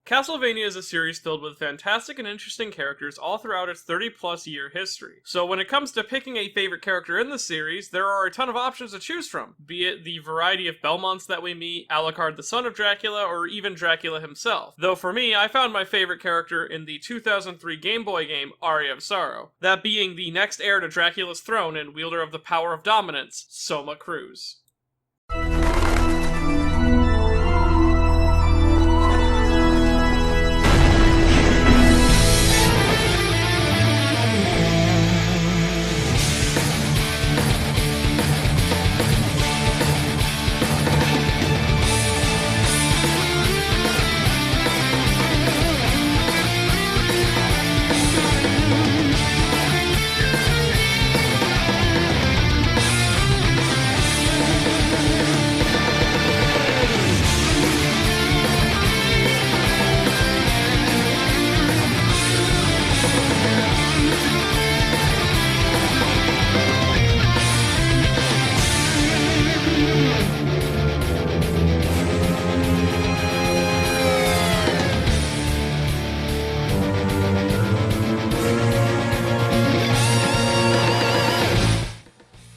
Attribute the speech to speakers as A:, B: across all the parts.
A: Castlevania is a series filled with fantastic and interesting characters all throughout its 30-plus year history. So when it comes to picking a favorite character in the series, there are a ton of options to choose from, be it the variety of Belmonts that we meet, Alucard the son of Dracula, or even Dracula himself. Though for me, I found my favorite character in the 2003 Game Boy game, Aria of Sorrow, that being the next heir to Dracula's throne and wielder of the power of dominance, Soma Cruz.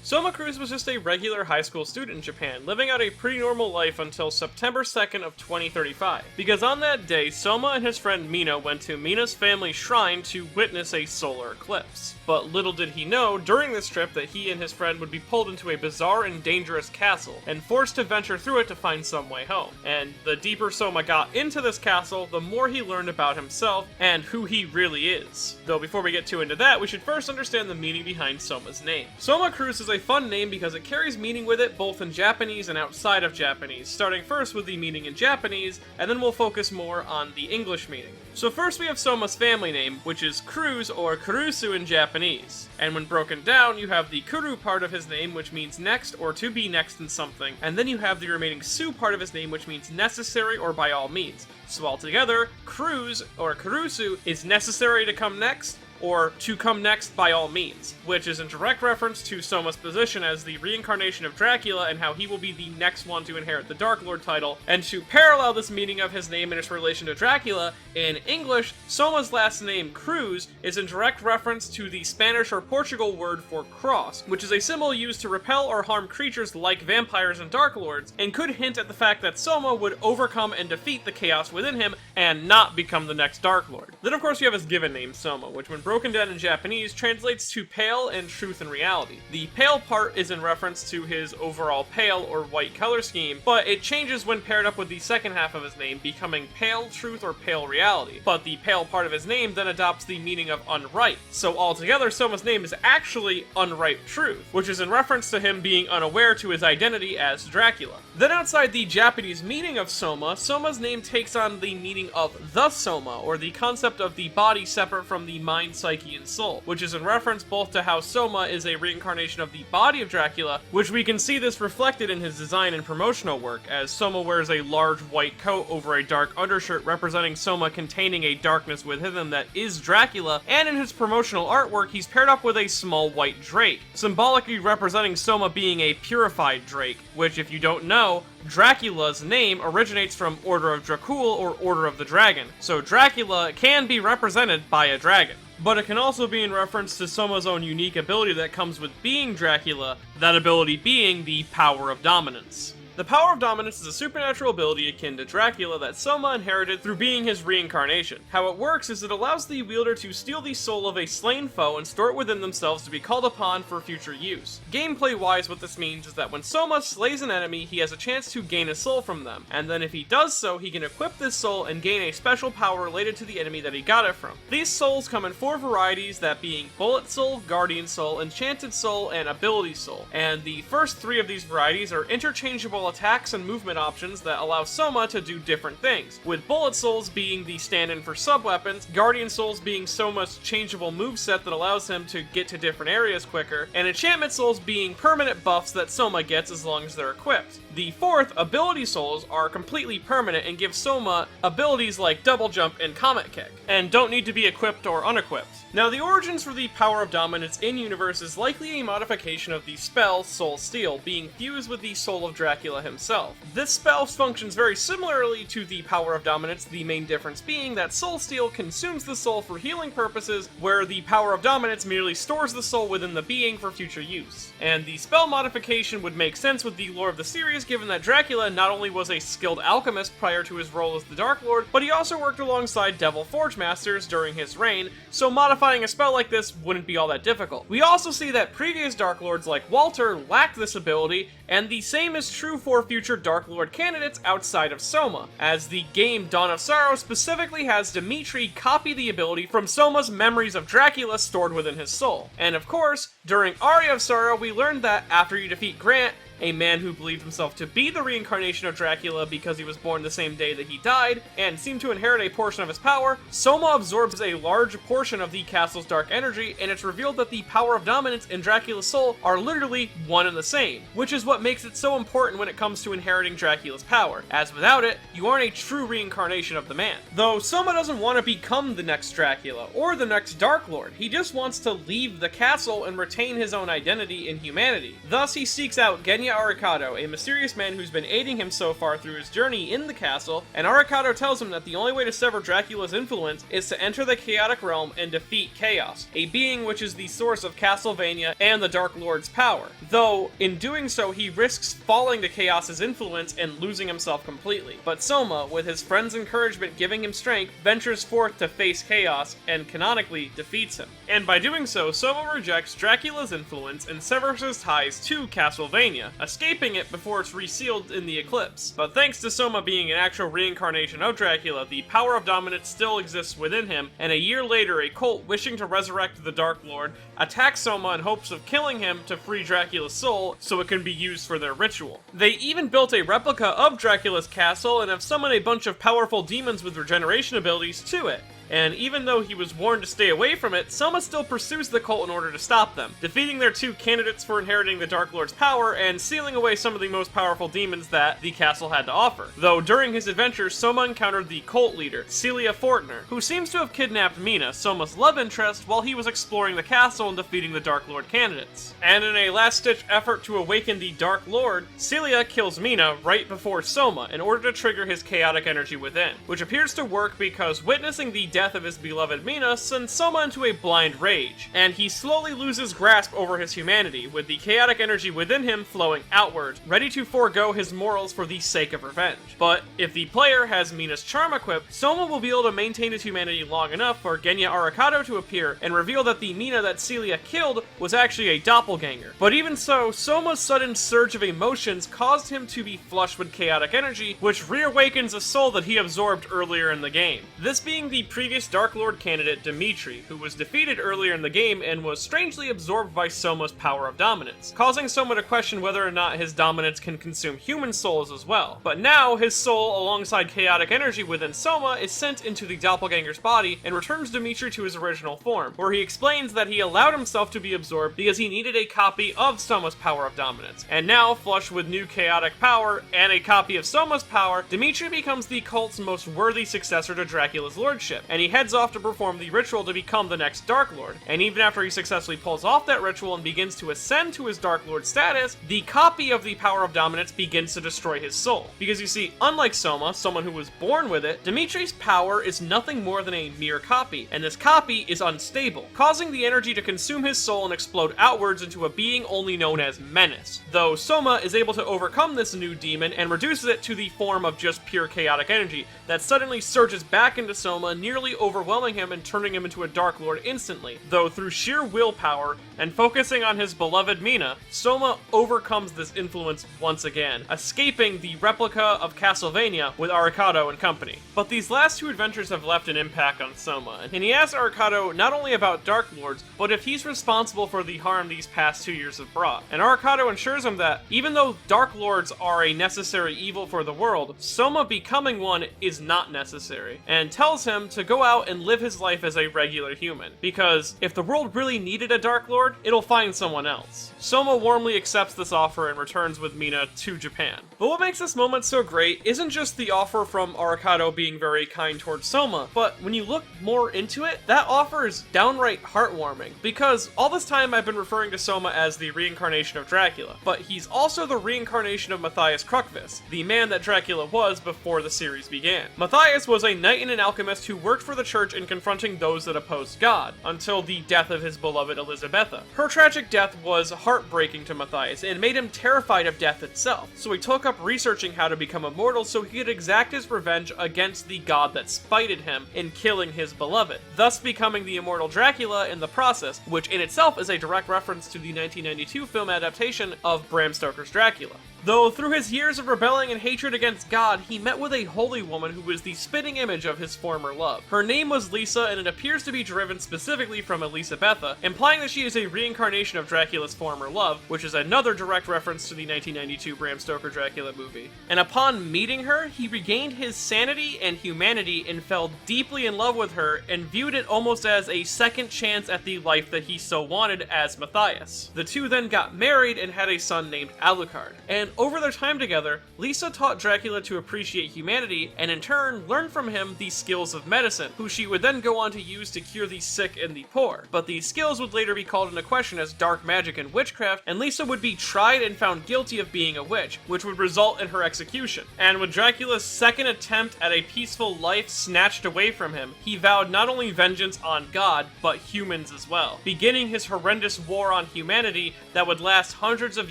A: Soma Cruz was just a regular high school student in Japan, living out a pretty normal life until September 2nd of 2035. Because on that day, Soma and his friend Mina went to Mina's family shrine to witness a solar eclipse. But little did he know, during this trip, that he and his friend would be pulled into a bizarre and dangerous castle, and forced to venture through it to find some way home. And the deeper Soma got into this castle, the more he learned about himself, and who he really is. Though before we get too into that, we should first understand the meaning behind Soma's name. Soma Cruz is a fun name because it carries meaning with it both in Japanese and outside of Japanese, starting first with the meaning in Japanese, and then we'll focus more on the English meaning. So first we have Soma's family name, which is Cruz or Kurusu in Japanese. And when broken down, you have the Kuru part of his name, which means next or to be next in something, and then you have the remaining Su part of his name, which means necessary or by all means. So altogether, Cruz or Kurusu is necessary to come next, or to come next by all means, which is in direct reference to Soma's position as the reincarnation of Dracula and how he will be the next one to inherit the Dark Lord title. And to parallel this meaning of his name and its relation to Dracula, in English, Soma's last name, Cruz, is in direct reference to the Spanish or Portugal word for cross, which is a symbol used to repel or harm creatures like vampires and Dark Lords, and could hint at the fact that Soma would overcome and defeat the chaos within him and not become the next Dark Lord. Then of course you have his given name, Soma, which when broken down in Japanese translates to pale and truth and reality. The pale part is in reference to his overall pale or white color scheme, but it changes when paired up with the second half of his name, becoming pale truth or pale reality. But the pale part of his name then adopts the meaning of unright. So altogether, Soma's name is actually unright truth, which is in reference to him being unaware to his identity as Dracula. Then outside the Japanese meaning of Soma, Soma's name takes on the meaning of the Soma, or the concept of the body separate from the mind, psyche, and soul, which is in reference both to how Soma is a reincarnation of the body of Dracula, which we can see this reflected in his design and promotional work, as Soma wears a large white coat over a dark undershirt representing Soma containing a darkness within him that is Dracula, and in his promotional artwork he's paired up with a small white drake, symbolically representing Soma being a purified drake, which if you don't know, Dracula's name originates from Order of Dracul or Order of the Dragon, so Dracula can be represented by a dragon. But it can also be in reference to Soma's own unique ability that comes with being Dracula, that ability being the power of dominance. The power of dominance is a supernatural ability akin to Dracula that Soma inherited through being his reincarnation. How it works is it allows the wielder to steal the soul of a slain foe and store it within themselves to be called upon for future use. Gameplay-wise, what this means is that when Soma slays an enemy, he has a chance to gain a soul from them, and then if he does so, he can equip this soul and gain a special power related to the enemy that he got it from. These souls come in 4 varieties, that being Bullet Soul, Guardian Soul, Enchanted Soul, and Ability Soul, and the first 3 of these varieties are interchangeable attacks and movement options that allow Soma to do different things, with Bullet Souls being the stand-in for sub-weapons, Guardian Souls being Soma's changeable moveset that allows him to get to different areas quicker, and Enchantment Souls being permanent buffs that Soma gets as long as they're equipped. The 4th, Ability Souls, are completely permanent and give Soma abilities like Double Jump and Comet Kick, and don't need to be equipped or unequipped. Now, the origins for the power of dominance in-universe is likely a modification of the spell Soul Steal, being fused with the soul of Dracula Dracula himself. This spell functions very similarly to the Power of Dominance, the main difference being that Soul Steal consumes the soul for healing purposes, where the Power of Dominance merely stores the soul within the being for future use. And the spell modification would make sense with the lore of the series, given that Dracula not only was a skilled alchemist prior to his role as the Dark Lord, but he also worked alongside Devil Forge Masters during his reign, so modifying a spell like this wouldn't be all that difficult. We also see that previous Dark Lords like Walter lacked this ability, and the same is true for future Dark Lord candidates outside of Soma, as the game Dawn of Sorrow specifically has Dimitri copy the ability from Soma's memories of Dracula stored within his soul. And of course, during Aria of Sorrow, we learned that after you defeat Grant, a man who believed himself to be the reincarnation of Dracula because he was born the same day that he died, and seemed to inherit a portion of his power, Soma absorbs a large portion of the castle's dark energy, and it's revealed that the Power of Dominance and Dracula's soul are literally one and the same, which is what makes it so important when it comes to inheriting Dracula's power, as without it, you aren't a true reincarnation of the man. Though Soma doesn't want to become the next Dracula, or the next Dark Lord, he just wants to leave the castle and retain his own identity in humanity. Thus, he seeks out Genya Arikado, a mysterious man who's been aiding him so far through his journey in the castle, and Arikado tells him that the only way to sever Dracula's influence is to enter the chaotic realm and defeat Chaos, a being which is the source of Castlevania and the Dark Lord's power. Though, in doing so, he risks falling to Chaos's influence and losing himself completely. But Soma, with his friend's encouragement giving him strength, ventures forth to face Chaos, and canonically defeats him. And by doing so, Soma rejects Dracula's influence and severs his ties to Castlevania, escaping it before it's resealed in the eclipse. But thanks to Soma being an actual reincarnation of Dracula, the Power of Dominance still exists within him, and a year later a cult wishing to resurrect the Dark Lord attacks Soma in hopes of killing him to free Dracula's soul so it can be used for their ritual. They even built a replica of Dracula's castle and have summoned a bunch of powerful demons with regeneration abilities to it. And even though he was warned to stay away from it, Soma still pursues the cult in order to stop them, defeating their two candidates for inheriting the Dark Lord's power and sealing away some of the most powerful demons that the castle had to offer. Though during his adventure, Soma encountered the cult leader, Celia Fortner, who seems to have kidnapped Mina, Soma's love interest, while he was exploring the castle and defeating the Dark Lord candidates. And in a last-ditch effort to awaken the Dark Lord, Celia kills Mina right before Soma in order to trigger his chaotic energy within, which appears to work because witnessing the death of his beloved Mina sends Soma into a blind rage, and he slowly loses grasp over his humanity, with the chaotic energy within him flowing outward, ready to forego his morals for the sake of revenge. But if the player has Mina's charm equipped, Soma will be able to maintain his humanity long enough for Genya Arikado to appear and reveal that the Mina that Celia killed was actually a doppelganger. But even so, Soma's sudden surge of emotions caused him to be flushed with chaotic energy, which reawakens a soul that he absorbed earlier in the game. This being the previous Dark Lord candidate Dimitri, who was defeated earlier in the game and was strangely absorbed by Soma's Power of Dominance, causing Soma to question whether or not his dominance can consume human souls as well. But now, his soul, alongside chaotic energy within Soma, is sent into the doppelganger's body and returns Dimitri to his original form, where he explains that he allowed himself to be absorbed because he needed a copy of Soma's Power of Dominance. And now, flushed with new chaotic power and a copy of Soma's power, Dimitri becomes the cult's most worthy successor to Dracula's lordship, and he heads off to perform the ritual to become the next Dark Lord. And even after he successfully pulls off that ritual and begins to ascend to his Dark Lord status, the copy of the Power of Dominance begins to destroy his soul. Because you see, unlike Soma, someone who was born with it, Dimitri's power is nothing more than a mere copy, and this copy is unstable, causing the energy to consume his soul and explode outwards into a being only known as Menace. Though Soma is able to overcome this new demon and reduces it to the form of just pure chaotic energy that suddenly surges back into Soma, nearly overwhelming him and turning him into a Dark Lord instantly. Though through sheer willpower and focusing on his beloved Mina, Soma overcomes this influence once again, escaping the replica of Castlevania with Arikado and company. But these last two adventures have left an impact on Soma, and he asks Arikado not only about Dark Lords, but if he's responsible for the harm these past 2 years have brought. And Arikado assures him that even though Dark Lords are a necessary evil for the world, Soma becoming one is not necessary, and tells him to go out and live his life as a regular human, because if the world really needed a Dark Lord, it'll find someone else. Soma warmly accepts this offer and returns with Mina to Japan. But what makes this moment so great isn't just the offer from Arakato being very kind towards Soma, but when you look more into it, that offer is downright heartwarming, because all this time I've been referring to Soma as the reincarnation of Dracula, but he's also the reincarnation of Matthias Krukvis, the man that Dracula was before the series began. Matthias was a knight and an alchemist who worked for the church in confronting those that opposed God, until the death of his beloved Elisabetha. Her tragic death was heartbreaking to Matthias and made him terrified of death itself, so he took up researching how to become immortal so he could exact his revenge against the god that spited him in killing his beloved, thus becoming the immortal Dracula in the process, which in itself is a direct reference to the 1992 film adaptation of Bram Stoker's Dracula. Though through his years of rebelling and hatred against God, he met with a holy woman who was the spitting image of his former love. Her name was Lisa, and it appears to be driven specifically from Elisabetha, implying that she is a reincarnation of Dracula's former love, which is another direct reference to the 1992 Bram Stoker Dracula movie. And upon meeting her, he regained his sanity and humanity and fell deeply in love with her and viewed it almost as a second chance at the life that he so wanted as Matthias. The two then got married and had a son named Alucard. And over their time together, Lisa taught Dracula to appreciate humanity and in turn learned from him the skills of medicine, who she would then go on to use to cure the sick and the poor. But these skills would later be called into question as dark magic and witchcraft, and Lisa would be tried and found guilty of being a witch, which would result in her execution. And with Dracula's second attempt at a peaceful life snatched away from him, he vowed not only vengeance on God, but humans as well, beginning his horrendous war on humanity that would last hundreds of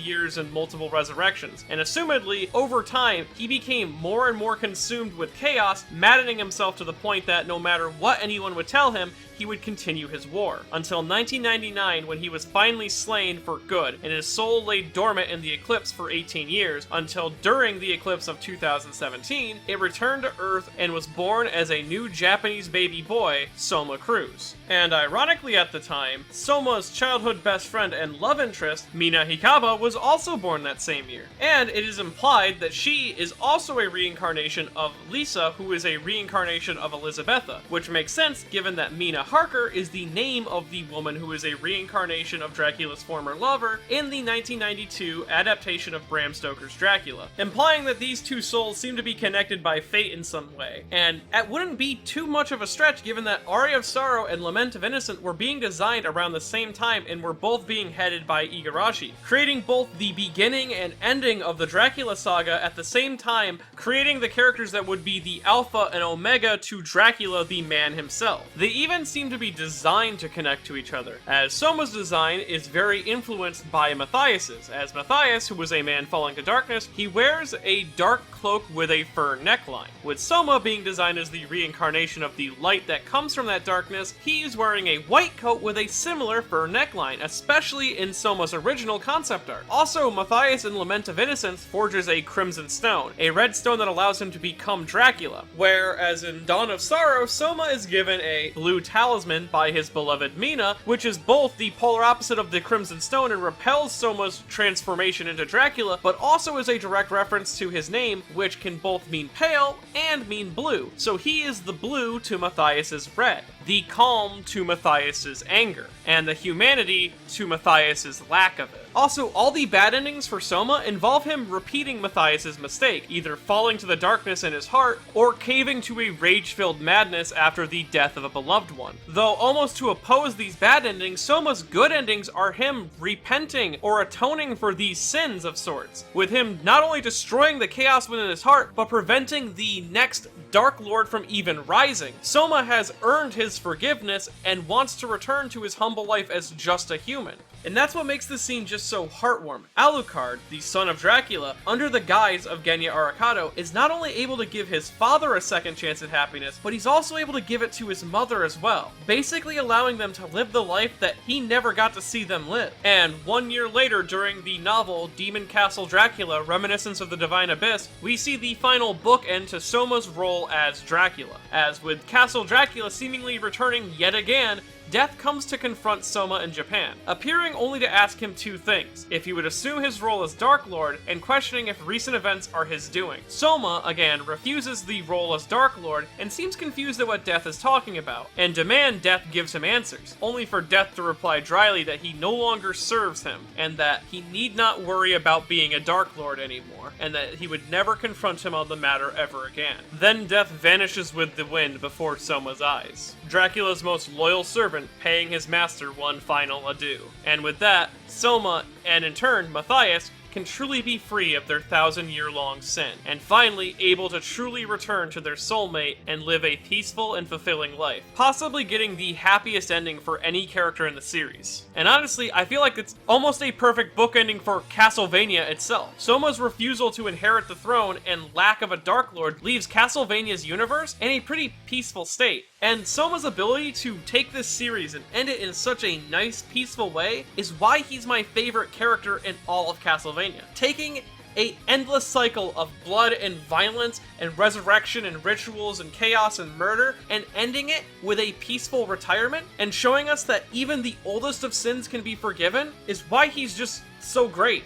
A: years and multiple resurrections. And assumedly, over time, he became more and more consumed with chaos, maddening himself to the point that no matter what anyone would tell him, he would continue his war, until 1999 when he was finally slain for good, and his soul lay dormant in the eclipse for 18 years, until during the eclipse of 2017, it returned to Earth and was born as a new Japanese baby boy, Soma Cruz. And ironically at the time, Soma's childhood best friend and love interest, Mina Hikaba, was also born that same year. And it is implied that she is also a reincarnation of Lisa, who is a reincarnation of Elisabetha, which makes sense given that Mina Harker is the name of the woman who is a reincarnation of Dracula's former lover in the 1992 adaptation of Bram Stoker's Dracula, implying that these two souls seem to be connected by fate in some way. And it wouldn't be too much of a stretch given that Aria of Sorrow and Lament of Innocence were being designed around the same time and were both being headed by Igarashi, creating both the beginning and ending of the Dracula saga at the same time, creating the characters that would be the alpha and omega to Dracula the man himself. They even seem to be designed to connect to each other, as Soma's design is very influenced by Matthias's, as Matthias, who was a man falling to darkness, he wears a dark cloak with a fur neckline. With Soma being designed as the reincarnation of the light that comes from that darkness, he's wearing a white coat with a similar fur neckline, especially in Soma's original concept art. Also, Matthias in Lament of Innocence forges a crimson stone, a red stone that allows him to become Dracula, whereas in Dawn of Sorrow, Soma is given a blue talisman by his beloved Mina, which is both the polar opposite of the Crimson Stone and repels Soma's transformation into Dracula, but also is a direct reference to his name, which can both mean pale and mean blue. So he is the blue to Matthias's red, the calm to Matthias's anger, and the humanity to Matthias's lack of it. Also, all the bad endings for Soma involve him repeating Matthias's mistake, either falling to the darkness in his heart, or caving to a rage-filled madness after the death of a beloved one. Though almost to oppose these bad endings, Soma's good endings are him repenting or atoning for these sins of sorts, with him not only destroying the chaos within his heart, but preventing the next Dark Lord from even rising. Soma has earned his forgiveness and wants to return to his humble life as just a human. And that's what makes this scene just so heartwarming. Alucard, the son of Dracula, under the guise of Genya Arakato, is not only able to give his father a second chance at happiness, but he's also able to give it to his mother as well, basically allowing them to live the life that he never got to see them live. And 1 year later, during the novel Demon Castle Dracula, Reminiscence of the Divine Abyss, we see the final bookend to Soma's role as Dracula, as with Castle Dracula seemingly returning yet again, Death comes to confront Soma in Japan, appearing only to ask him two things: if he would assume his role as Dark Lord, and questioning if recent events are his doing. Soma, again, refuses the role as Dark Lord and seems confused at what Death is talking about, and demand Death gives him answers, only for Death to reply dryly that he no longer serves him, and that he need not worry about being a Dark Lord anymore, and that he would never confront him on the matter ever again. Then Death vanishes with the wind before Soma's eyes, Dracula's most loyal servant paying his master one final adieu. And with that, Soma, and in turn Matthias, can truly be free of their 1,000-year-long sin, and finally able to truly return to their soulmate and live a peaceful and fulfilling life, possibly getting the happiest ending for any character in the series. And honestly, I feel like it's almost a perfect book ending for Castlevania itself. Soma's refusal to inherit the throne and lack of a Dark Lord leaves Castlevania's universe in a pretty peaceful state. And Soma's ability to take this series and end it in such a nice, peaceful way is why he's my favorite character in all of Castlevania. Taking a endless cycle of blood and violence and resurrection and rituals and chaos and murder, and ending it with a peaceful retirement, and showing us that even the oldest of sins can be forgiven, is why he's just so great.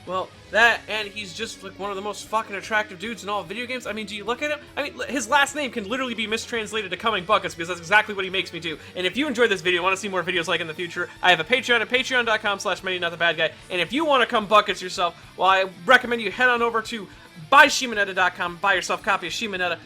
A: Well, that, and he's just like one of the most fucking attractive dudes in all video games. I mean, do you look at him? I mean, his last name can literally be mistranslated to Coming Buckets, because that's exactly what he makes me do. And if you enjoyed this video and want to see more videos like in the future, I have a Patreon at patreon.com/ManyNotTheBadGuy. And if you want to come buckets yourself, well, I recommend you head on over to buyshimonetta.com, buy yourself a copy of Shimonetta.